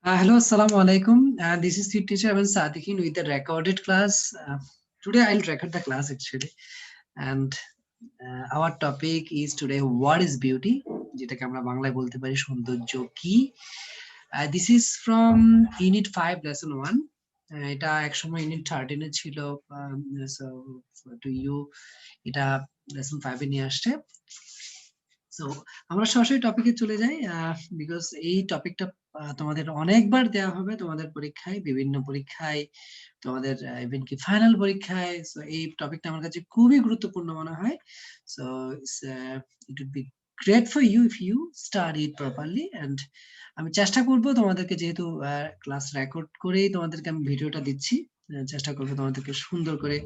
Hello, assalamu alaikum. This is Sweet Teacher Evan Sadikin with the recorded class. Today I'll record the class actually, and our topic is today what is beauty? যেটাকে আমরা বাংলায় বলতে পারি সৌন্দর্য কি? This is from Unit 5 Lesson 1. এটা একসময় Unit 13 এ ছিল, so to you এটা Lesson 5 এ নিয়ে আসছে। সো আমরা সরাসরি টপিকে চলে যাই, বিকজ এই টপিকটা তোমাদের অনেকবার দেওয়া হবে তোমাদের পরীক্ষায়, বিভিন্ন পরীক্ষায়, তোমাদের ইভেন কি ফাইনাল পরীক্ষায়। সো এই টপিকটা আমার কাছে খুবই গুরুত্বপূর্ণ মনে হয়। So it would be great for you if you study it properly. And আমি চেষ্টা করব তোমাদেরকে, যেহেতু ক্লাস রেকর্ড করেই তোমাদেরকে আমি ভিডিওটা দিচ্ছি, চেষ্টা করবো তোমাদেরকে সুন্দর করে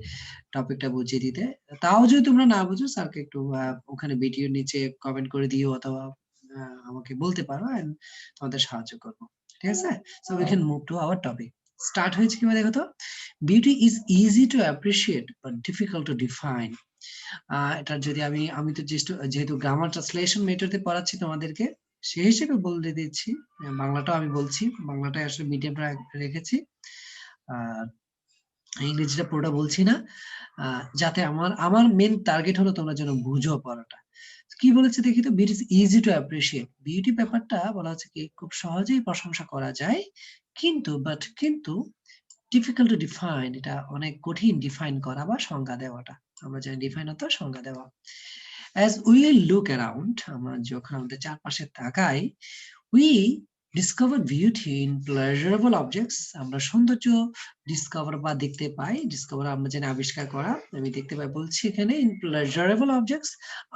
টপিকটা বুঝিয়ে দিতে। তাও যদি তোমরা না বুঝো, স্যারকে একটু ওখানে ভিডিও নিচে কমেন্ট করে দিও, অথবা আমাকে বলতে পারো, এন্ড তোমাদের সাহায্য করবো। ঠিক আছে? So we can move to our topic. Start হয়েছে কিভাবে দেখো তো। Beauty is easy to appreciate but difficult to define. এটা যদি আমি তো যেহেতু গ্রামার ট্রান্সলেশন মেথডে পড়াচ্ছি তোমাদেরকে, সেই হিসেবে বলে দিচ্ছি। বাংলাটাও আমি বলছি, বাংলাটাই আসলে মিডিয়ামটা রেখেছি, ইংরেজিটা পুরোটা বলছি না, যাতে আমার মেন টার্গেট হলো তোমরা যেন বুঝো পড়াটা। কি বলেছে দেখি তো, beauty is easy to appreciate. Beauty ব্যাপারটা বলা হচ্ছে কি খুব সহজেই প্রশংসা করা যায়, কিন্তু ডিফিকাল্ট টু ডিফাইন, এটা অনেক কঠিন ডিফাইন করা বা সংজ্ঞা দেওয়াটা। আমরা জানি ডিফাইন অর্থ সংজ্ঞা দেওয়া। অ্যাজ উই লুক অ্যারাউন্ড, আমরা যখন আমাদের চারপাশে তাকাই, we discover beauty in pleasurable objects. আমরা সৌন্দর্য ডিসকভার বা দেখতে পাই। ডিসকভার আমরা জানি আবিষ্কার করা, আমি দেখতে পাই বলছি এখানে। ইন প্লেজারেবল অবজেক্টস,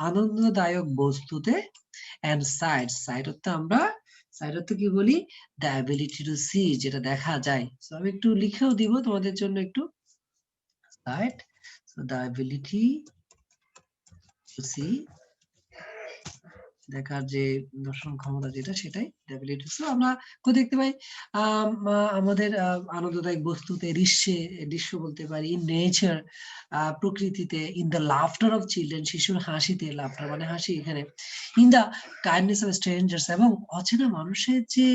আনন্দদায়ক বস্তুতে। এন্ড সাইট অর্থ কি বলি, দ্য অ্যাবিলিটি টু সি, যেটা দেখা যায়। সো আমি একটু লিখেও দিব তোমাদের জন্য একটু। Sight, so the ability to see, দেখার যে দর্শন ক্ষমতা, যেটা সেটাই অ্যাবিলিটি। সো আমরা দেখতে পাই আমাদের আনন্দদায়ক বস্তুতে, দৃশ্য বলতে পারি, ইন নেচার, প্রকৃতিতে, in the laughter of children, শিশুর হাসিতে, লাফটার মানে হাসি এখানে, in the kindness of strangers, এবং অচেনা মানুষের যে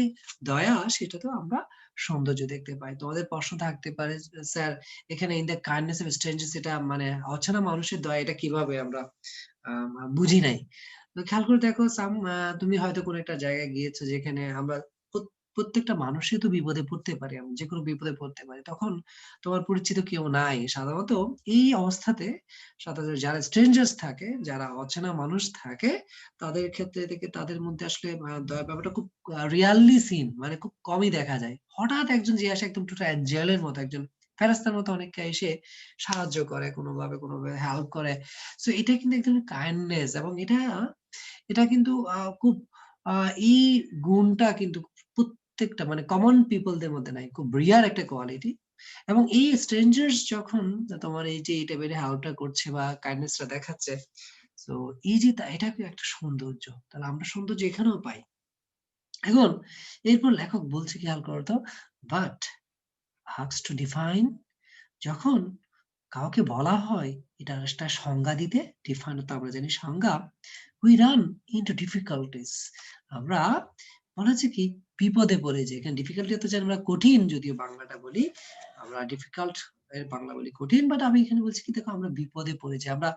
দয়া, সেটা তো আমরা সৌন্দর্য দেখতে পাই। তোমাদের প্রশ্ন থাকতে পারে, স্যার এখানে in the kindness of strangers, এটা মানে অচেনা মানুষের দয়া, এটা কিভাবে আমরা বুঝি নাই। তো খেয়াল করে দেখো, তুমি হয়তো কোনো একটা জায়গায় গিয়েছো যেখানে আমরা প্রত্যেকটা মানুষই তো বিপদে পড়তে পারে, যে কোনো বিপদে পড়তে পারে, তখন তোমার পরিচিত কেউ নাই সাধারণত। এই অবস্থাতে সাধারণত যারা স্ট্রেঞ্জার্স থাকে, যারা অচেনা মানুষ থাকে, তাদের ক্ষেত্রে থেকে তাদের মধ্যে আসলে দয়া ব্যাপারটা খুব রিয়ালি সিন, মানে খুব কমই দেখা যায়। হঠাৎ একজন যে আসে, একদম টোটাল অ্যাঞ্জেলের মতো, একজন ফেরেশতার মতো অনেককে এসে সাহায্য করে, কোনোভাবে হেল্প করে। সো এটা কিন্তু একদম কাইন্ডনেস, এবং এটা কিন্তু খুব এই গুণটা কিন্তু প্রত্যেকটা মানে কমন পিপলদের মধ্যে নাই, খুব রিয়ার একটা কোয়ালিটি। এবং এই স্ট্রেঞ্জার্স যখন তোমার এই টাইপের হেল্পটা করছে বা কাইন্ডনেসটা দেখাচ্ছে, তো এই যে এটা একটা সৌন্দর্য, তাহলে আমরা সৌন্দর্য এখানেও পাই। এখন এরপর লেখক বলছে, খেয়াল করো তো, বাট asks to define, যখন কাউকে বলা হয় এটা একটা সংজ্ঞা দিতে, ডিফাইন তো আমরা জানি সংজ্ঞা, উই রান ইনটু ডিফিকাল্টিস, আমরা বলা হচ্ছে কি বিপদে পড়ে যাই। এখানে ডিফিকাল্টি তো জানি আমরা কঠিন, যদিও বাংলাটা বলি আমরা ডিফিকাল্ট, এর বাংলা বলি কঠিন, বাট আমি এখানে বলছি কি দেখো, আমরা বিপদে পড়ে যাই, আমরা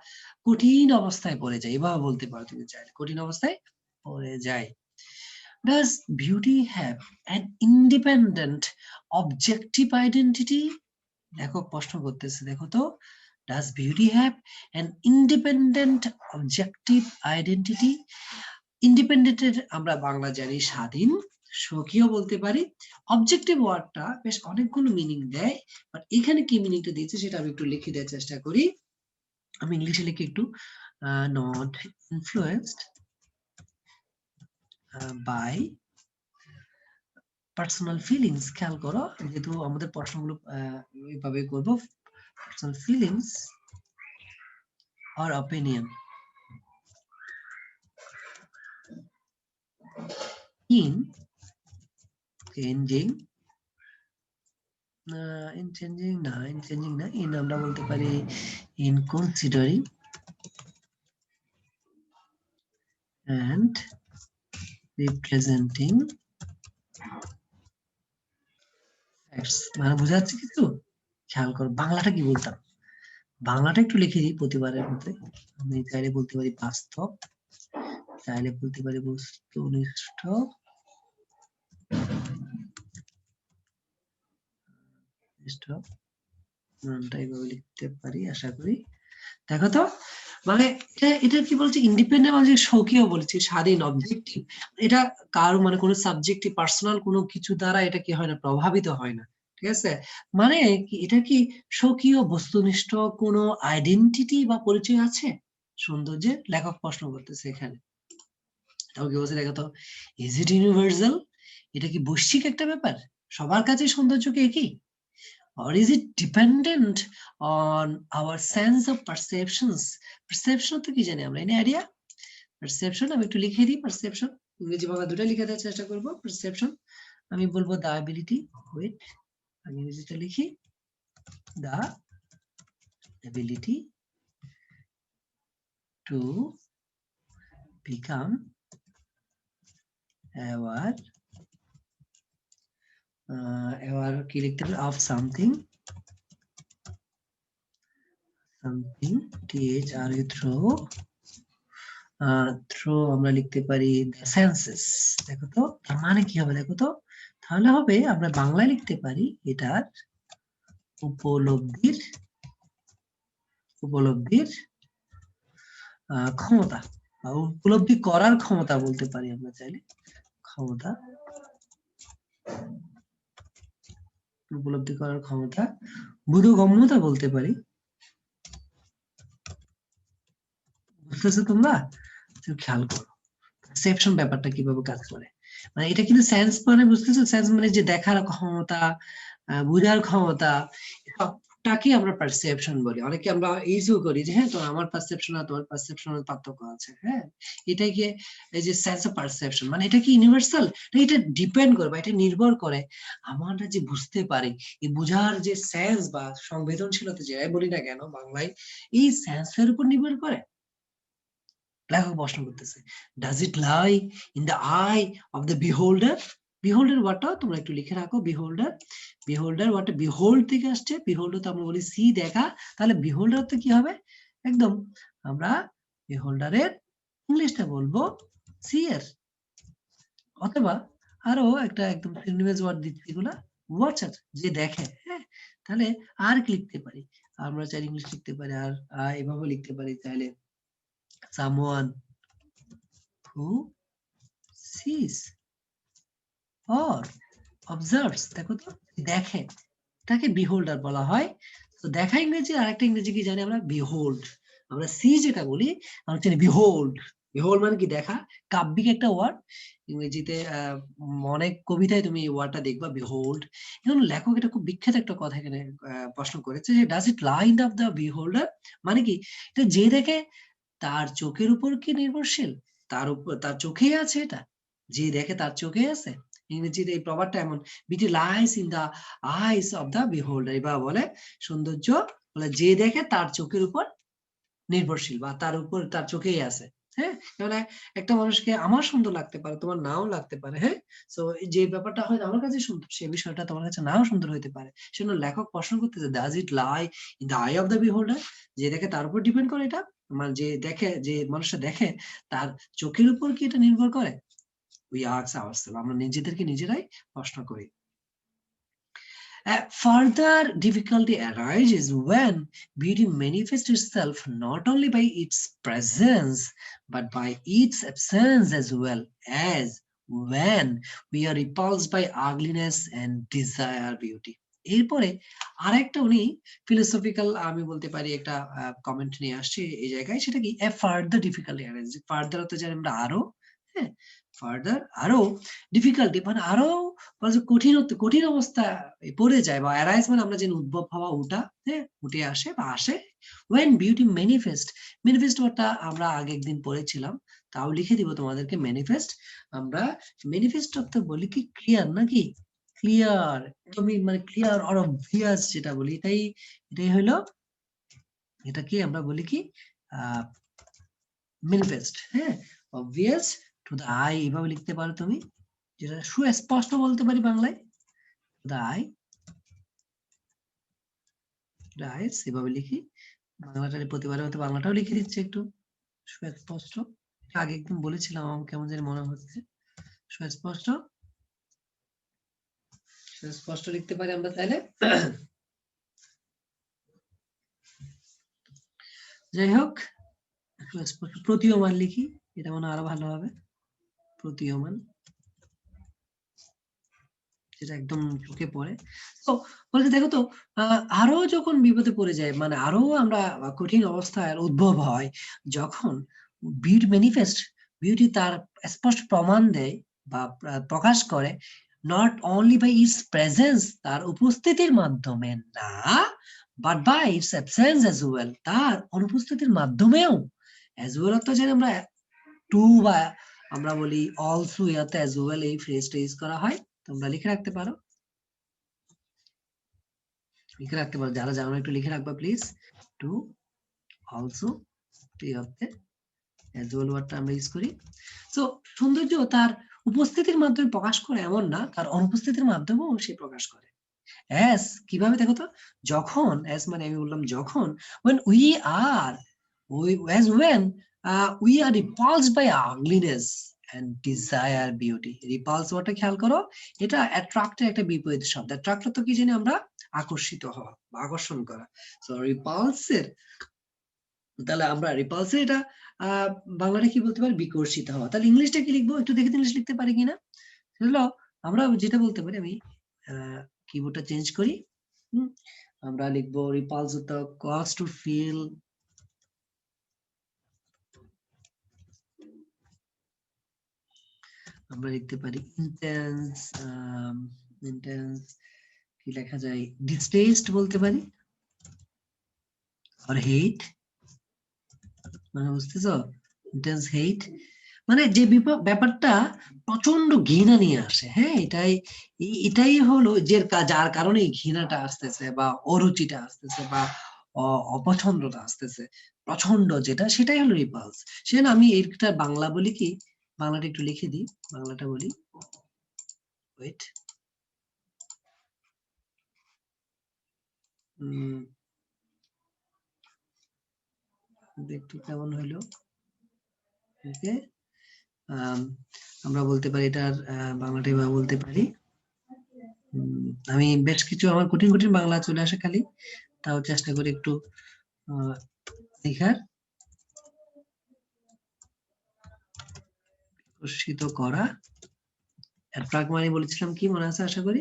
কঠিন অবস্থায় পড়ে যাই, এভাবে বলতে পারো তুমি চাইলে, কঠিন অবস্থায় পড়ে যাই। Does beauty have an independent objective identity? লেখক প্রশ্ন করতেছে, দেখো তো, does beauty have an independent objective identity? Independent আমরা বাংলা জানি স্বাধীন, স্বকীয় বলতে পারি। অবজেক্টিভ ওয়ার্ডটা বেশ অনেকগুলো মিনিং দেয়, বাট এখানে কি মিনিংটা দিয়েছে সেটা আমি একটু লিখে দেওয়ার চেষ্টা করি। আমি ইংলিশে লিখি একটু, not influenced by personal feelings. খেয়াল করো, যেহেতু আমাদের প্রশ্নগুলো এইভাবে করবো, personal feelings or opinion in changing, in আমরা বলতে পারি in considering and representing মানে বোঝা যাচ্ছে কিছু? খেয়াল করো বাংলাটা কি বলতাম, বাংলাটা একটু লিখে দিই প্রতিবারের মধ্যে। আমি চাইলে বলতে পারি বাস্তব, চাইলে বলতে পারি বস্তুনিষ্ঠ, এইভাবে লিখতে পারি আশা করি। দেখো তো, মানে এটা কি বলছে, ইন্ডিপেন্ডেন্ট মানে স্বকীয় বলেছি, স্বাধীন, অবজেক্টিভ। এটা কারো মানে কোনো সাবজেক্টিভ পার্সোনাল কোনো কিছু দ্বারা এটা কি হয় না, প্রভাবিত হয় না, ঠিক আছে। মানে এটা কি স্বকীয় বস্তুনিষ্ঠ কোনো আইডেন্টিটি বা পরিচয় আছে সৌন্দর্যের, লেখক প্রশ্ন করতেছে এখানে। তাও কি বলছে দেখো তো, ইজ ইট ইউনিভার্সাল, এটা কি বৈশ্বিক একটা ব্যাপার, সবার কাছে সৌন্দর্য কি একই, or is it dependent on our sense of perceptions? Perception তো কি জানি আমরা, এনে আইডিয়া perception, আমি একটু লিখে দিই perception, ইংরেজি বাংলা দুটো লিখে দেওয়ার চেষ্টা করব। perception আমি বলবো the ability, wait আমি ইংরেজিতে লিখি, the ability to become aware aware কি লিখতে হবে, of something through আমরা লিখতে পারি the senses। দেখো তো তার মানে কি হবে, দেখো তো তাহলে হবে আমরা বাংলায় লিখতে পারি এটার উপলব্ধির ক্ষমতা, বা উপলব্ধি করার ক্ষমতা বলতে পারি আমরা চাইলে, ক্ষমতা, উপলব্ধি করার ক্ষমতা, বোধগম্যতা বলতে পারি। বুঝতেছো তোমরা? খেয়াল করো পারসেপশন ব্যাপারটা কিভাবে কাজ করে, মানে এটা কিন্তু সেন্স মানে বুঝতেছো, সেন্স মানে যে দেখার ক্ষমতা, বোঝার ক্ষমতা, সবটাকে আমরা পারসেপশন বলি। অনেকে আমরা ইউজও করি যে হ্যাঁ তো আমার পারসেপশন আর তোমার পারসেপশনের পার্থক্য আছে, হ্যাঁ এটাই কি এই যে সেন্স অফ পারসেপশন, মানে এটা কি ইউনিভার্সাল, এটা ডিপেন্ড করে বা এটা নির্ভর করে আমরা যে বুঝতে পারি, এই বোঝার যে সেন্স বা সংবেদনশীলতা যেটাই বলি না কেন বাংলায়, এই সেন্সের উপর নির্ভর করে। লেখক প্রশ্ন করতেছে, does it lie in the I of the বিহোল্ডার, বিহোল্ডার ওয়ার্ডটা তোমরা একটু লিখে রাখো, বিহোল্ডার, বিহোল্ডার ওয়ার্ডটা বিহোল্ড থেকে আসছে, বিহোল্ডার তো আমরা বলি সি দেখা, তাহলে বিহোল্ডার তো কি হবে, একদম আমরা বিহোল্ডারের ইংলিশটা বলবো সিয়ার, অথবা আরো একটা একদম সিনোনিমাস ওয়ার্ড দিচ্ছি এগুলা, ওয়াচার যে দেখে, হ্যাঁ তাহলে আর কি লিখতে পারি, আমরা চাইলে ইংলিশ লিখতে পারি, আর এভাবে লিখতে পারি চাইলে someone who sees or observes, দেখো তো দেখে, তাকে বিহোল্ডার বলা হয়। তো দেখা ইংরেজি, আরেকটা ইংরেজি কি জানি আমরা, বিহোল্ড, আমরা সি যেটা বলি আমরা জানি বিহোল্ড, বিহোল্ড মানে কি দেখা, কাব্যিক একটা ওয়ার্ড ইংরেজিতে, অনেক কবিতায় তুমি এই ওয়ার্ডটা দেখবা বিহোল্ড। এখন লেখক এটা খুব বিখ্যাত একটা কথা এখানে প্রশ্ন করেছে যে does it lie in the বিহোল্ডার, মানে কি এটা যে দেখে তার চোখের উপর কি নির্ভরশীল, তার উপর তার চোখেই আছে, এটা যে দেখে তার চোখে আছে। ইংরেজিতে এই প্রবাদটা এমন, beauty lies in the eyes of the beholder, এবার বলে সৌন্দর্য বলে যে দেখে তার চোখের উপর নির্ভরশীল বা তার উপর তার চোখেই আছে। হ্যাঁ মানে একটা মানুষকে আমার সুন্দর লাগতে পারে, তোমার নাও লাগতে পারে, হ্যাঁ তো যে ব্যাপারটা হয় আমার কাছে সুন্দর, সেই বিষয়টা তোমার কাছে নাও সুন্দর হইতে পারে। সেজন্য লেখক প্রশ্ন করতেছে does it lie in the eye of the beholder, যে দেখে তার উপর ডিপেন্ড করে এটা, মানে যে দেখে, যে মানুষটা দেখে তার চোখের উপর কি এটা নির্ভর করে, উই আস্ক আওয়ারসেলফ, আমরা নিজেদেরকে নিজেরাই প্রশ্ন করি। A further difficulty arises when beauty manifests itself not only by its presence but by its absence, as well as when we are repulsed by ugliness and desire beauty. এরপরে আরেকটা উনি philosophical আমি বলতে পারি একটা কমেন্ট নিয়ে আসছে এই জায়গায়, সেটা কি a further difficulty arises, further হতে জানি আমরা আরো, হ্যাঁ ফার্দার আরো, ডিফিকাল্টি মানে আরো কঠিন অবস্থা পড়ে যায়, বা অ্যারাইজ মানে আমরা জানি উদ্ভব হওয়া, ওটা হ্যাঁ উঠে আসে বা আসে, when beauty manifest, manifest ওটা আমরা আগে একদিন পড়েছিলাম, তাও লিখে দিব তোমাদেরকে, ম্যানিফেস্ট, আমরা ম্যানিফেস্ট অর্থ বলি কি ক্লিয়ার, নাকি ক্লিয়ার, তুমি মানে ক্লিয়ার অর অবভিয়াস যেটা বলি, এটাই হলো, এটা কি আমরা বলি কি ম্যানিফেস্ট, হ্যাঁ অবভিয়াস টু দ্য আই, এভাবে লিখতে পারো তুমি, যেটা সুস্পষ্ট বলতে পারি বাংলায়, দ্য আই রাইটস এভাবে লিখি। বাংলাটা প্রতিবারের মতো বাংলাটাও লিখে দিচ্ছি একটু সুস্পষ্ট। আগে একদম বলেছিলাম, আমার কেমন জানি মনে হচ্ছে। সুস্পষ্ট সুস্পষ্ট লিখতে পারি আমরা চাইলে। যাই হোক, প্রতীয়মান লিখি, এটা মনে আরো ভালো হবে। প্রতীয়মান, যেটা একদম চোখে পড়ে। তো বলতে দেখো তো, আরো যখন বিপদে পড়ে যায়, মানে আরো আমরা কঠিন অবস্থার উদ্ভব হয়, যখন বিউটি ম্যানিফেস্ট, বিউটি তার স্পষ্ট প্রমাণ দেয় বা প্রকাশ করে, not only by its presence, তার উপস্থিতির মাধ্যমে না, but by its absence as well, তার অনুপস্থিতির মাধ্যমেও। অ্যাজ ওয়েল অর্থ জানি আমরা টু, বা আমরা বলি অলসো, ইয়াতে অ্যাজ ওয়েল এই ফ্রেজটা ইউজ করা হয়। তোমরা লিখে রাখতে পারো, লিখে রাখতে পারো, যারা জানো একটু লিখে রাখবা প্লিজ। টু, অলসো, এই অর্থে অ্যাজ ওয়েল ওয়ার্ডটা আমরা ইউজ করি। সো সৌন্দর্য তার উপস্থিতির মাধ্যমে প্রকাশ করে এমন না, তার অনুপস্থিতির মাধ্যমেও সে প্রকাশ করে। অ্যাস কিভাবে দেখো তো, যখন, অ্যাস মানে আমি বললাম যখন, when we are, when we are repulsed by ugliness and desire beauty. repulse ওয়ার্ডটা খেয়াল করো, এটা attract এর একটা বিপরীত শব্দ। attract তো কি জানি আমরা, আকর্ষিত হওয়া বা আকর্ষণ করা। সো repulse এর, তাহলে আমরা repulse এর এটা বাংলাটা কি বলতে পারি, বিকর্ষিত হওয়া। তাহলে ইংলিশটা কি লিখবো, একটু দেখে ইংলিশ লিখতে পারি কিনা। হলো, আমরা যেটা বলতে পারি, আমি কিবোর্ডটা চেঞ্জ করি। আমরা লিখবো repulse the cause to feel, আমরা লিখতে পারি ইন্টেন্স, ইন্টেন্স কি লেখা যায়, ডিস্টেস্ট বলতে পারি, আর হেট, মানে বুঝতেছো, ইন্টেন্স হেট, মানে যে ব্যাপারটা প্রচন্ড ঘৃণা নিয়ে আসে। হ্যাঁ, এটাই হলো যে যার কারণে ঘৃণাটা আসতেছে বা অরুচিটা আসতেছে বা অপছন্দটা আসতেছে প্রচন্ড, যেটা সেটাই হলো রিপালস। সেজন্য আমি এটা বাংলা বলি কি, বাংলাটা একটু লিখে দিই, বাংলাটা বলি, ওয়েট, একটু কেমন হইলো, ওকে। আমরা বলতে পারি এটার বাংলাটাই বলতে পারি। আমি বেশ কিছু আমার কঠিন কঠিন বাংলা চলে আসে খালি, তাও চেষ্টা করি একটু লেখার। আকর্ষিত করা, অ্যাট্রাক্ট মানে বলেছিলাম কি, মনে আছে আশা করি,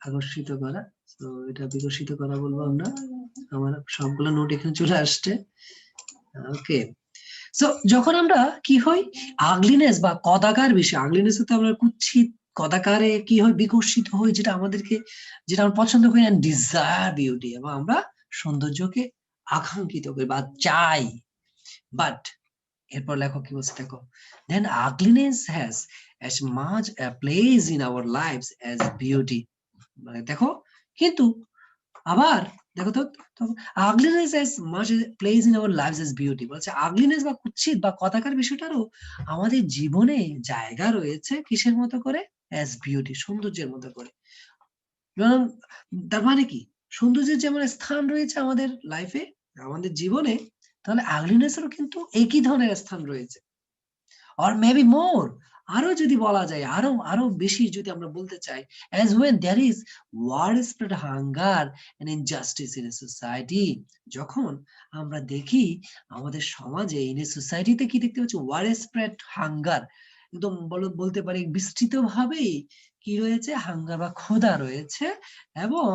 আকর্ষিত করা। তো এটা বিকশিত করা বলবো আমরা। আমার সবগুলো নোট এখানে চলে আসছে, ওকে। সো যখন আমরা কি হয়, আগলিনেস বা কদাকার বিষয়, আগলিনেস তো আমরা কুৎসিত, কদাকারে কি হয়, বিকশিত হয়, যেটা আমাদেরকে, যেটা আমরা পছন্দ করি, এন্ড ডিজায়ার বিউটি, এবং আমরা সৌন্দর্যকে আকাঙ্ক্ষিত করি বা চাই। বাট এরপর লেখক কি বলছে দেখো, then ugliness has as much a place in our lives as beauty. মানে দেখো, কিন্তু আবার দেখো তো, ugliness as much a place in our lives as beauty, বলছে ugliness বা কুৎসিত বা কথাকার বিষয়টারও আমাদের জীবনে জায়গা রয়েছে কিসের মতো করে, as beauty, সৌন্দর্যের মতো করে। তার মানে কি, সৌন্দর্যের যেমন স্থান রয়েছে আমাদের লাইফে, আমাদের জীবনে, তাহলে ugliness এরও কিন্তু একই ধরনের স্থান রয়েছে, or maybe more, আরো যদি বলা যায়, আরো আরো বেশি যদি আমরা বলতে চাই, as when there is widespread hunger and injustice in a society, যখন আমরা দেখি আমাদের সমাজে, in a society তে কি দেখতে পাচ্ছি, widespread hunger, একদম বলতে পারি বিস্তৃত ভাবেই কি রয়েছে, হাঙ্গার বা ক্ষুধা রয়েছে, এবং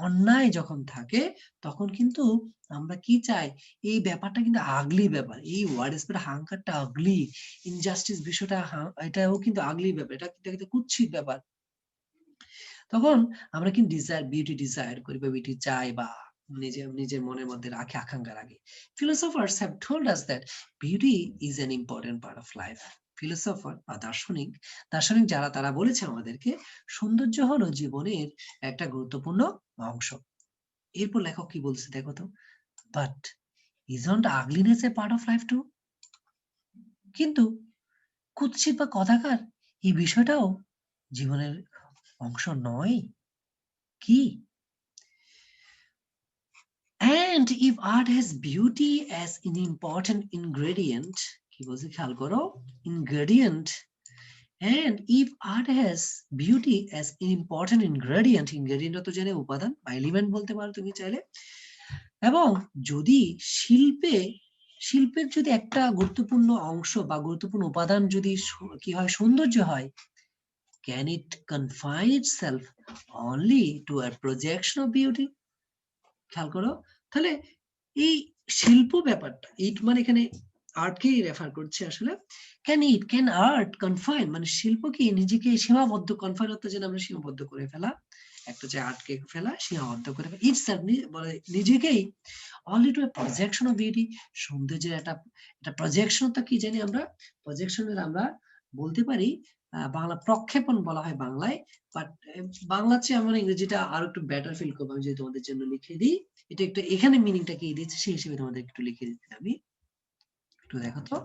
অন্যায় যখন থাকে, তখন কিন্তু আমরা কি চাই, এই ব্যাপারটা কিন্তু আগলি ব্যাপার, এই ওয়ার্ড স্প্রেড হাঙ্গারটা আগলি, ইনজাস্টিস বিষয়টা এটাও কিন্তু আগলি ব্যাপার, এটা কিন্তু কুৎসিত ব্যাপার। তখন আমরা কিন্তু ডিজায়ার, বিউটি ডিজায়ার করি বা বিউটি চাই, বা নিজের মনের মধ্যে রাখে, আকাঙ্ক্ষা রাখে। Philosophers have told us that beauty is an important part of life. Philosopher বা দার্শনিক, যারা, তারা বলেছে আমাদেরকে সৌন্দর্য হলো জীবনের একটা গুরুত্বপূর্ণ অংশ। এরপর লেখক কি বলছে দেখো তো, but isn't ugliness a part of life too? কিন্তু কুৎসিত বা কদাকার এই বিষয়টাও জীবনের অংশ নয় কি? And if art has beauty as an important ingredient, কি বলছে খেয়াল করো, ingredient, and if art has beauty as an important ingredient, ingredient তো জানে উপাদান বা এলিমেন্ট বলতে পারো তুমি চাইলে, এবং যদি শিল্পের যদি একটা গুরুত্বপূর্ণ অংশ বা গুরুত্বপূর্ণ উপাদান যদি কি হয়, সৌন্দর্য হয়, can it confine itself only to a projection of beauty? খেয়াল করো, তাহলে এই শিল্প ব্যাপারটা, ইট মানে এখানে আর্টকেই রেফার করছে আসলে। ক্যান আর্ট কনফাইন, মানে শিল্প কি নিজেকে সীমাবদ্ধ, কনফাইন অর্থ যেন আমরা সীমাবদ্ধ করে ফেলা, একটা যে আর্টকে ফেলা, সীমাবদ্ধ করে ফেলা, ইটস বলে নিজেকেই only to a projection of beauty, সৌন্দর্যের একটা প্রজেকশন তো কি জানি আমরা, প্রজেকশনের আমরা বলতে পারি বাংলা প্রক্ষেপণ বলা হয় বাংলায়, বাট বাংলার চেয়ে আমরা ইংরেজিটা আরো একটু বেটার ফিল করবো। আমি যদি তোমাদের জন্য লিখে দিই, এটা একটু এখানে মিনিংটা কি দিচ্ছে সেই হিসেবে তোমাদের একটু লিখে দিচ্ছি আমি, একটু দেখো তো।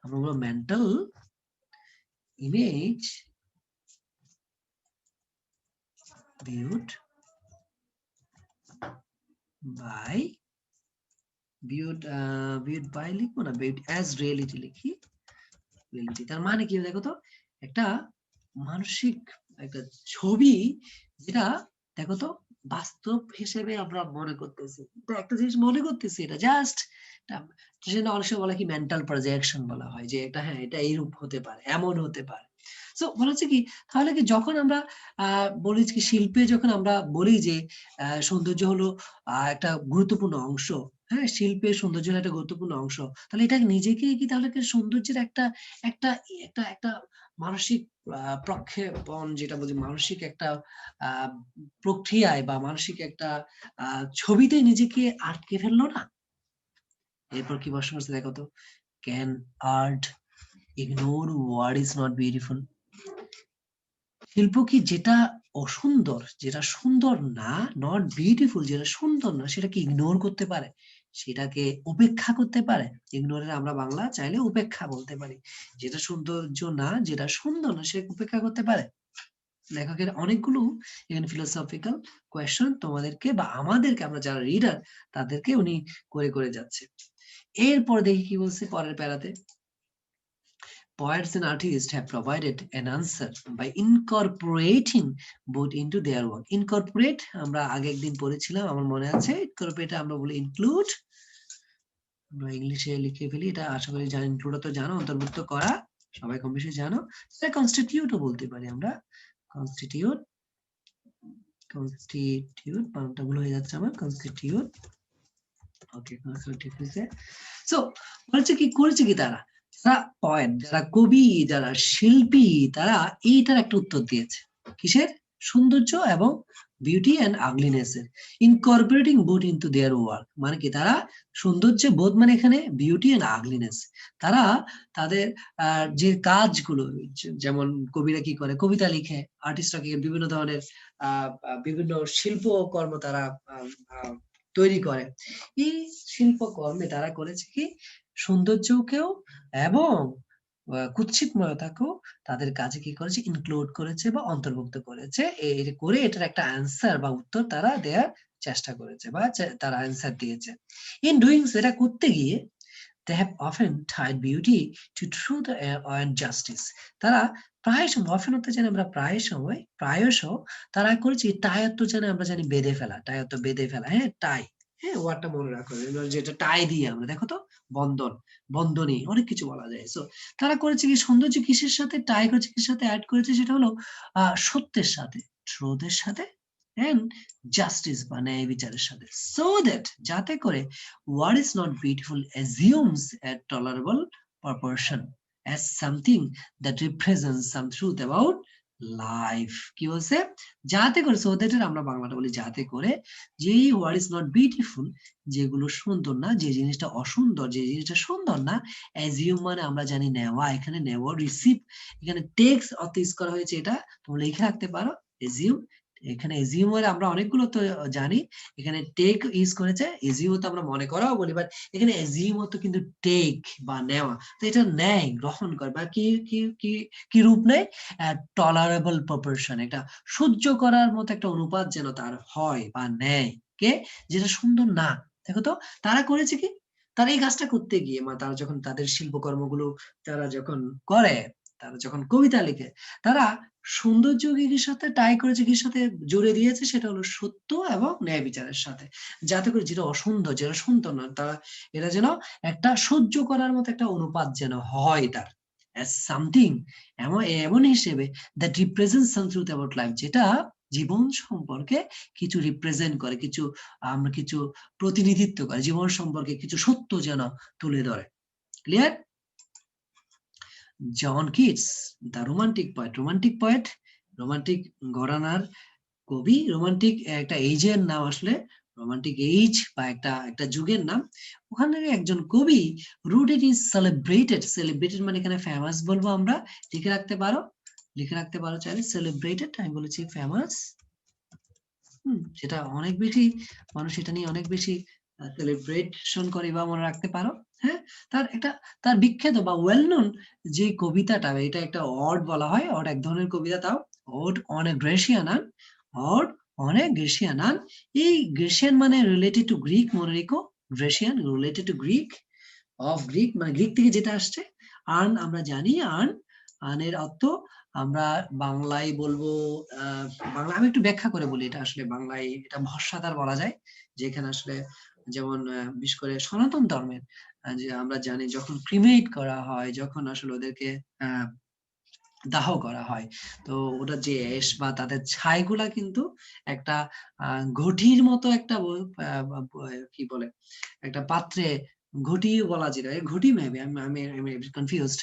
আমরা বলবো মেন্টাল ইমেজ viewed by লিখবো না, viewed as reality লিখি, reality তার মানে কি দেখো তো, একটা মানসিক একটা ছবি যেটা দেখো তো বাস্তব হিসেবে আমরা মনে করতেছি, একটা জিনিস মনে করতেছি, এটা জাস্ট সেটা অনেক সময় বলা কি মেন্টাল প্রজেকশন বলা হয়, যে এটা হ্যাঁ এটা এইরূপ হতে পারে, এমন হতে পারে। সো বলা হচ্ছে কি, তাহলে কি যখন আমরা বলি কি শিল্পে যখন আমরা বলি যে সৌন্দর্য হলো একটা গুরুত্বপূর্ণ অংশ, হ্যাঁ শিল্পের সৌন্দর্য হলো একটা গুরুত্বপূর্ণ অংশ, তাহলে এটা নিজেকেই কি তাহলে সৌন্দর্যের একটা একটা একটা একটা মানসিক প্রক্ষেপণ, যেটা বলছি মানসিক একটা প্রক্রিয়ায় বা মানসিক একটা ছবিতে নিজেকে আটকে ফেললো না? এরপর কি প্রশ্ন করছে দেখো তো, can art ignore what is not beautiful? শিল্প কি যেটা অসুন্দর, যেটা সুন্দর না, নট বিউটিফুল, যেটা সুন্দর না, সেটাকে ইগনোর করতে পারে, সেটাকে উপেক্ষা করতে পারে? ইগনোরের আমরা বাংলা চাইলে উপেক্ষা বলতে পারি। যেটা সৌন্দর্য না, যেটা সুন্দর না, সেটাকে উপেক্ষা করতে পারে। লেখকের অনেকগুলো এখানে ফিলোসফিক্যাল কোয়েশ্চন তোমাদেরকে বা আমাদেরকে, আমরা যারা রিডার তাদেরকে উনি করে করে যাচ্ছে। এরপর দেখি কি বলছে পরের প্যারাতে, poets and artists have provided an answer by incorporating both into their work. Incorporate আমরা আগে একদিন পড়েছিলাম, আমার মনে আছে, incorporate আমরা বলি include, আমরা ইংলিশে লিখে ফেলি, এটা আশা করি জানি, ইনক্লুড তো জানো, অন্তর্ভুক্ত করা, সবাই কম বেশি জানো। সেটা কনস্টিটিউটও বলতে পারি আমরা, কনস্টিটিউট বানানটা ভুল হয়ে যাচ্ছে আমার, কনস্টিটিউট, ওকে ঠিক হয়েছে। সো বলছে কি করেছে কি তারা, পয়েট যারা কবি, যারা শিল্পী, তারা এইটার একটা উত্তর দিয়েছে, কিসের? সৌন্দর্য এবং বিউটি এন্ড আগলিনেস এর, incorporating both into their work, মানে কি তারা সৌন্দর্য বোধ মানে এখানে বিউটি এন্ড আগলিনেস, তারা তাদের যে কাজগুলো, যেমন কবিরা কি করে, কবিতা লিখে, আর্টিস্টরা কি বিভিন্ন ধরনের বিভিন্ন শিল্পকর্ম তারা তৈরি করে, এই শিল্পকর্মে তারা করেছে কি সৌন্দর্যকেও এবং কুৎসিতময়তাকেও তাদের কাজে কি করেছে, ইনক্লুড করেছে বা অন্তর্ভুক্ত করেছে, করে এটার একটা অ্যান্সার বা উত্তর তারা দেওয়ার চেষ্টা করেছে বা তারা অ্যান্সার দিয়েছে। ইন ডুইং এটা করতে গিয়ে they have often tied beauty to truth and justice, তারা প্রায় সময়, often হতে জানি আমরা প্রায়শ তারা করেছে টাই অর্থ জানি আমরা জানি বেঁধে ফেলা, টাই অর্থ বেঁধে ফেলা, হ্যাঁ টাই, হ্যাঁ ওয়ার্ডটা মনে রাখো, যেটা টাই দিয়ে আমরা দেখো তো বন্ধন, বন্ধনী অনেক কিছু বলা যায়। সো তারা করেছে কি সৌন্দর্য কিসের সাথে টাই করেছে, কিসের সাথে অ্যাড করেছে, সেটা হলো সত্যের সাথে, ট্রুথের সাথে, and justice বা ন্যায় বিচারের সাথে, so that যাতে করে what is not beautiful assumes a tolerable proportion as something that represents some truth about life, কি বলছে, যাতে করে, so that এর আমরা বাংলাটা বলি যাতে করে, যে what is not beautiful, যেগুলো সুন্দর না, যে জিনিসটা অসুন্দর, যে জিনিসটা সুন্দর না, assume মানে আমরা জানি নেওয়া, এখানে নেওয়া, রিসিভ, এখানে টেক্স অর্থ ইউজ করা হয়েছে, এটা তোমরা লিখে রাখতে পারো, assume, এখানে assume এর আমরা অনেকগুলো তো জানি, এখানে টেক ইউজ করেছে, assume তো আমরা মনে করাও বলি, বাট এখানে assume তো কিন্তু টেক বা নেওয়া, তো এটা নেয়, গ্রহণ করে, বা কি কি কি কি রূপ নেয়, টলারেবল প্রপোর্শন, এটা সহ্য করার মতো একটা অনুপাত যেন তার হয় বা নেয়, কে, যেটা সুন্দর না, দেখো তো তারা করেছে কি, তারা এই কাজটা করতে গিয়ে তারা যখন তাদের শিল্পকর্মগুলো তারা যখন করে, তারা যখন কবিতা লিখে, তারা সৌন্দর্য কির সাথে টাই করেছে, কির সাথে জুড়ে দিয়েছে, সেটা হলো সত্য এবং ন্যায় বিচারের সাথে, যাতে করে যেটা অসুন্দর, যেটা সুন্দর না, তারা এটা যেন একটা সহ্য করার মতো একটা অনুপাত যেন হয় তার, as something, এমন এমন হিসেবে that represents some truth about life, যেটা জীবন সম্পর্কে কিছু রিপ্রেজেন্ট করে, কিছু আমরা কিছু প্রতিনিধিত্ব করে, জীবন সম্পর্কে কিছু সত্য যেন তুলে ধরে। Clear? John Keats, the romantic poet, romantic ঘরানার কবি, রোমান্টিক একটা এইজের নাম, আসলে রোমান্টিক এইজ বা একটা যুগের নাম, ওখান থেকে একজন কবি, রুটেড ইজ সেলিব্রেটেড মানে এখানে ফেমাস বলবো আমরা, লিখে রাখতে পারো চাইলে, সেলিব্রেটেড আমি বলেছি ফেমাস, সেটা অনেক বেশি মানুষ এটা নিয়ে অনেক বেশি সেলিব্রেশন করে বা মনে রাখতে পারো। হ্যাঁ, তার বিখ্যাত বা ওয়েল নোন যে কবিতাটা, এটা একটা অড বলা হয়, অড এক ধরনের কবিতা, তাও ode on a Grecian urn, ode on a Grecian urn, এই গ্রেসিয়ান মানে রিলেটেড টু গ্রিক, মনে রেখো, Grecian related to Greek, of Greek মানে গ্রিক থেকে যেটা আসছে। আর্ন আমরা জানি, আর্নের অর্থ আমরা বাংলায় বলবো, বাংলা আমি একটু ব্যাখ্যা করে বলি, এটা আসলে বাংলায় এটা ভস্মাতার বলা যায়, যেখানে আসলে যেমন বিশেষ করে সনাতন ধর্মের যে আমরা জানি যখন ক্রিমেট করা হয়, যখন আসলে ওদেরকে দাহ করা হয়, তো ওটা যে এশ বা তাদের ছাইগুলা কিন্তু একটা ঘটির মতো একটা কি বলে একটা পাত্রে, ঘটি বলা যেটা, ঘটি মেবি, আমি কনফিউজড,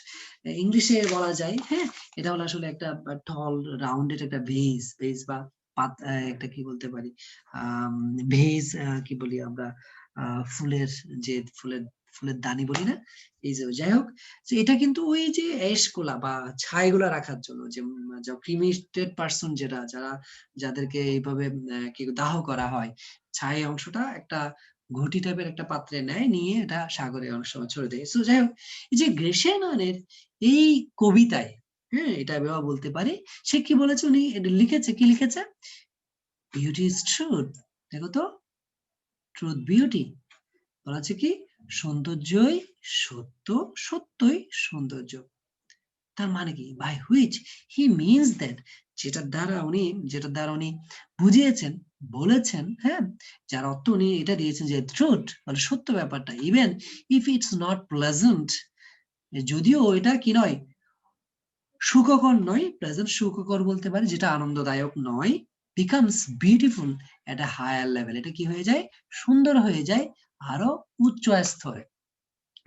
ইংলিশে বলা যায়। হ্যাঁ, এটা হলো আসলে একটা টল রাউন্ডেড একটা ভেজ বা একটা কি বলতে পারি, ভেজ, কি বলি আমরা, ফুলের যে ফুলের দানি বলি না, এই যে যাই হোক, এটা কিন্তু ওই যে এশগুলা বা ছাইগুলা রাখার জন্য, যে ক্রিমেটেড পার্সন যাদেরকে এইভাবে কি দাহ করা হয়, ছাই অংশটা একটা ঘটি টাইপের একটা পাত্রে নেয়, নিয়ে এটা সাগরে অনেক সময় ছড়ে দেয়। সো যাই হোক, এই যে গ্রেসিয়ানের এই কবিতায়, হ্যাঁ এটা আমি বলতে পারি, সে কি বলেছে, উনি লিখেছে, কি লিখেছে, বিউটি ইজ ট্রুথ, দেখো তো, ট্রুথ বিউটি বলা আছে কি, সৌন্দর্যই সত্য, সত্যই সৌন্দর্য। তার মানে কি, by which he means that, যেটার দ্বারা উনি বুঝিয়েছেন, বলেছেন, হ্যাঁ, যার অর্থ উনি এটা দিয়েছেন যে ট্রুথ মানে সত্য ব্যাপারটা, even if it's not pleasant, যদিও এটা কি নয়, সুখকর নয়, প্রেজেন্ট সুখকর বলতে পারি, যেটা আনন্দদায়ক নয়, becomes beautiful at a higher level, এটা কি হয়ে যায়, সুন্দর হয়ে যায় আরো উচ্চ স্তরে।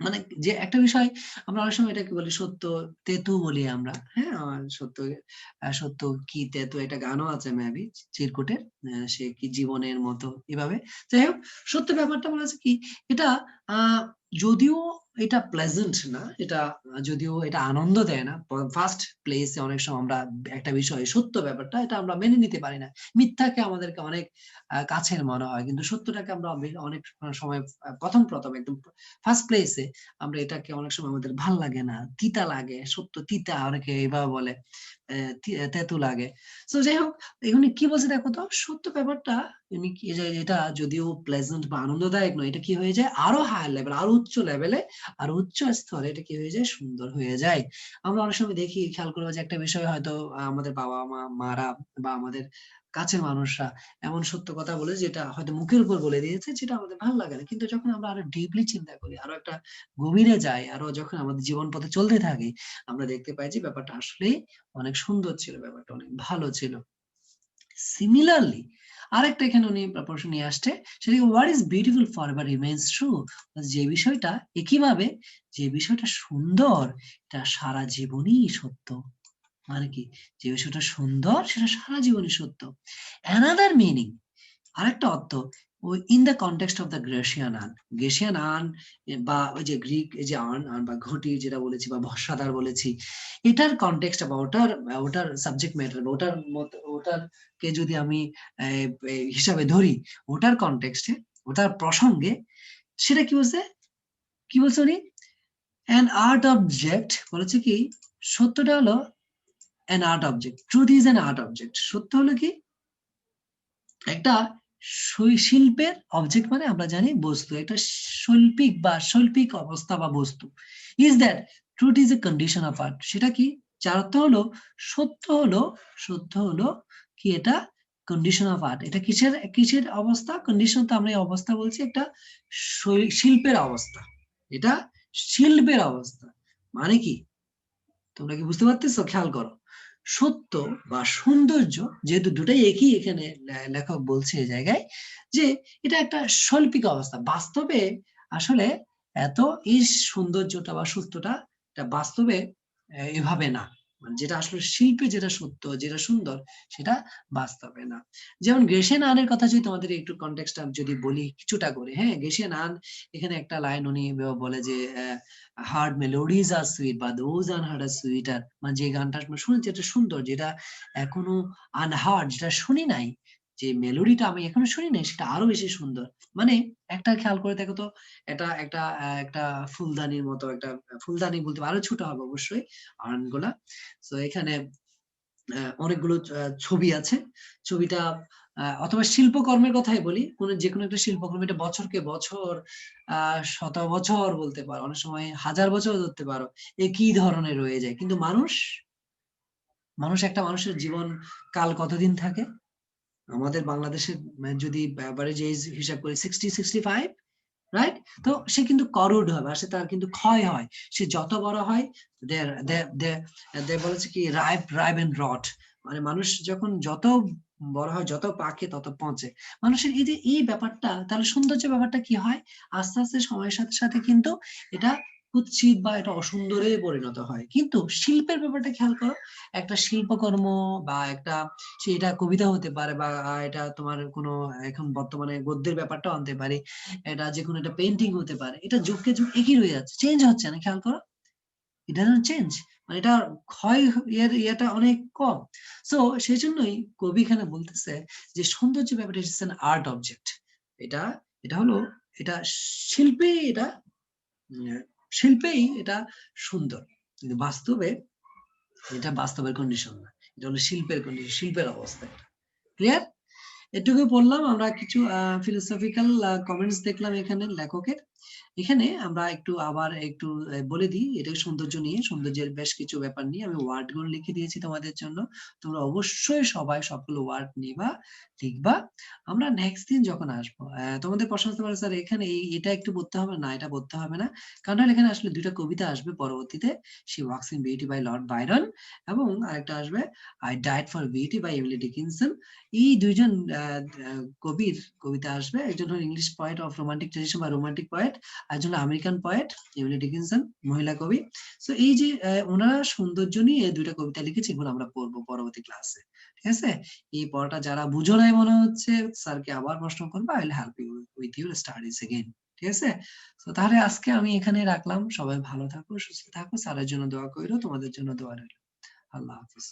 মানে যে একটা বিষয় আমরা অনেক সময় এটাকে বলি সত্য তেতু বলি আমরা, হ্যাঁ, সত্য কি তেতু, একটা গানও আছে মেবি চিরকুটের, সে কি জীবনের মতো, এভাবে। যাই হোক, সত্য ব্যাপারটা বলা আছে কি, এটা যদিও এটা প্লেজেন্ট না, এটা যদিও এটা আনন্দ দেয় না, ফার্স্ট প্লেসে অনেক সময় আমরা একটা বিষয় সত্য ব্যাপারটা এটা আমরা মেনে নিতে পারি না, মিথ্যাকে আমাদেরকে অনেক কাছের মনে হয়, কিন্তু সত্যটাকে আমরা অনেক সময় প্রথম একদম ফার্স্ট প্লেসে আমরা এটাকে অনেক সময় আমাদের ভাল লাগে না, তিতা লাগে, সত্য তিতা, অনেকে এইভাবে বলে, তেতু লাগে। তো যাই হোক, এখানে কি বলছে দেখো তো, সত্য ব্যাপারটা এটা যদিও প্লেজেন্ট বা আনন্দদায়ক নয়, এটা কি হয়ে যায় আরো হায়ার লেভেল, আরো উচ্চ লেভেলে, আর উচ্চ স্তরে এটা কি হয়ে যায়, সুন্দর হয়ে যায়। আমরা অনেক সময় দেখি, খেয়াল করবো যে একটা বিষয় হয়তো আমাদের বাবা মারা বা আমাদের কাছের মানুষরা এমন সত্য কথা বলে যেটা হয়তো মুখের উপর বলে দিয়েছে, যেটা আমাদের ভালো লাগে না, কিন্তু যখন আমরা আরো ডিপলি চিন্তা করি, আরো একটা গভীরে যাই, আরো যখন আমাদের জীবন পথে চলতে থাকি, আমরা দেখতে পাই যে ব্যাপারটা আসলে অনেক সুন্দর ছিল, ব্যাপারটা অনেক ভালো ছিল। সিমিলারলি আরেকটা এখানে উনি প্রপোর্শন নিয়ে আসছে, সেটা what is beautiful forever remains true, যে বিষয়টা একইভাবে, যে বিষয়টা সুন্দর এটা সারা জীবনই সত্য, মানে কি, যে বিষয়টা সুন্দর সেটা সারা জীবনই সত্য। অ্যানাদার মিনিং, আরেকটা অর্থ, ওই in the context of the Grecian urn বা ওই যে গ্রিক এই যে আর্ন বা ঘটি যেটা বলেছি বা ভস্মাধার বলেছি, এটার কনটেক্সট বা ওটার সাবজেক্ট ম্যাটার, ওটার কে যদি আমি হিসাবে ধরি, ওটার কনটেক্সটে, ওটার প্রসঙ্গে, সেটা কি বলছে উনি, অ্যান আর্ট অবজেক্ট বলেছে কি, সত্যটা হলো an art object, truth is an art object, সত্য হলো কি একটা শিল্পের অবজেক্ট মানে আমরা জানি বস্তু, একটা শৈল্পিক অবস্থা বা বস্তু। Is that truth is a condition of art, সেটা কি? যার অর্থ হলো সত্য হলো কি এটা কন্ডিশন অফ আর্ট। এটা কিসের অবস্থা? কন্ডিশন তো আমরা এই অবস্থা বলছি, একটা শিল্পের অবস্থা। এটা শিল্পের অবস্থা মানে কি তোমরা কি বুঝতে পারতেছো? খেয়াল করো, সত্য বা সৌন্দর্য যেহেতু দুটাই একই, এখানে লেখক বলছে এই জায়গায় যে এটা একটা শৈল্পিক অবস্থা। বাস্তবে আসলে এত এই সৌন্দর্যটা বা সত্যটা এটা বাস্তবে এভাবে না, মানে যেটা আসলে শিল্পে যেটা সত্য যেটা সুন্দর সেটা বাস্তবে না। যেমন গ্রেসিয়ান আনের কথা যদি তোমাদের একটু কনটেক্সট যদি বলি কিছুটা করে, হ্যাঁ, গ্রেসিয়ান আন এখানে একটা লাইন উনি বলে যে হার্ড মেলোডিজ আর সুইট বা দোজ আনহার্ড আর সুইটার, মানে যে গানটা শুনেছি যেটা সুন্দর, যেটা এখনো আনহার্ড, যেটা শুনি নাই, যে মেলোডিটা আমি এখনো শুনি নাই সেটা আরো বেশি সুন্দর। মানে একটা খেয়াল করে দেখো তো, এটা একটা ফুলদানির মতো, একটা ফুলদানি বলতে আরো ছোট হবে অবশ্যই আর্নগুলা। তো এখানে অনেকগুলো ছবি আছে। ছবিটা অথবা শিল্পকর্মের কথাই বলি, যে কোনো একটা শিল্পকর্ম, এটা বছরকে বছর শত বছর বলতে পারো, অনেক সময় হাজার বছর ধরতে পারো, একই ধরনের রয়ে যায়। কিন্তু একটা মানুষের জীবন কাল কতদিন থাকে? আমাদের বাংলাদেশের যদি অ্যাভারেজ এজ হিসাব করি 60-65, রাইট? তো সে কিন্তু করুড হবে, আর সে তার কিন্তু ক্ষয় হয়। সে যত বড় হয় বলেছে কি রাইভ এন্ড রট, মানে মানুষ যখন যত বড় হয়, যত পাকে তত পচে। মানুষের এই যে এই ব্যাপারটা, তাহলে সৌন্দর্য ব্যাপারটা কি হয়? আস্তে আস্তে সময়ের সাথে সাথে কিন্তু এটা কুৎসিত বা এটা অসুন্দরে পরিণত হয়। কিন্তু শিল্পের ব্যাপারটা খেয়াল করো, একটা শিল্পকর্ম বা একটা, সেটা কবিতা হতে পারে বা এটা তোমার কোনো এখন বর্তমানে গদ্যের ব্যাপারটাও আনতে পারে, এটা যে কোনো একটা পেন্টিং হতে পারে, এটা যুগকে যুগ একই রয়ে যাচ্ছে, চেঞ্জ হচ্ছে না। খেয়াল করো, ইট ডাজন্ট চেঞ্জ, মানে এটা ক্ষয় ইয়েটা অনেক কম। সো সেই জন্যই কবি এখানে বলতেছে যে সৌন্দর্য ব্যাপারটা ইটস অ্যান আর্ট অবজেক্ট। এটা এটা হলো, এটা শিল্পে, এটা উম, শিল্পেই এটা সুন্দর, কিন্তু বাস্তবে এটা বাস্তবের কন্ডিশন না, এটা হলো শিল্পের কন্ডিশন, শিল্পের অবস্থা। ক্লিয়ার? এটুকু বললাম। আমরা কিছু ফিলোসফিক্যাল কমেন্টস দেখলাম এখানে লেখকের। এখানে আমরা একটু আবার একটু বলে দিই, এটা সৌন্দর্য নিয়ে, সৌন্দর্যের বেশ কিছু ব্যাপার নিয়ে আমি ওয়ার্ড গুলো লিখে দিয়েছি তোমাদের জন্য। তোমরা অবশ্যই সবাই সবগুলো ওয়ার্ড নিবা, লিখবা। আমরা নেক্সট দিন যখন আসবো, তোমাদের প্রশ্ন হতে পারে স্যার এখানে এটা একটু পড়তে হবে না, এটা পড়তে হবে না, কারণ এখানে আসলে দুইটা কবিতা আসবে পরবর্তীতে, she walks in beauty by Lord Byron, এবং আরেকটা আসবে I died for beauty by Emily Dickinson. এই দুইজন কবির কবিতা আসবে। একজন হল English poet of romantic tradition বা রোমান্টিক পয়েট, একজন আমেরিকান পয়েট এমিলি ডিকিনসন, মহিলা কবি। সো এই যে ওনারা সৌন্দর্য নিয়ে দুইটা কবিতা লিখেছে, এগুলো আমরা পড়বো পরবর্তী ক্লাসে। ঠিক আছে? এই পড়াটা যারা বুঝো নাই মনে হচ্ছে, স্যারকে আবার প্রশ্ন করবো, I will help you with your studies again. ঠিক আছে? তো তাহলে আজকে আমি এখানে রাখলাম। সবাই ভালো থাকো, সুস্থ থাকো, স্যারের জন্য দোয়া কইরো, তোমাদের জন্য দোয়া রইল। আল্লাহ হাফিজ।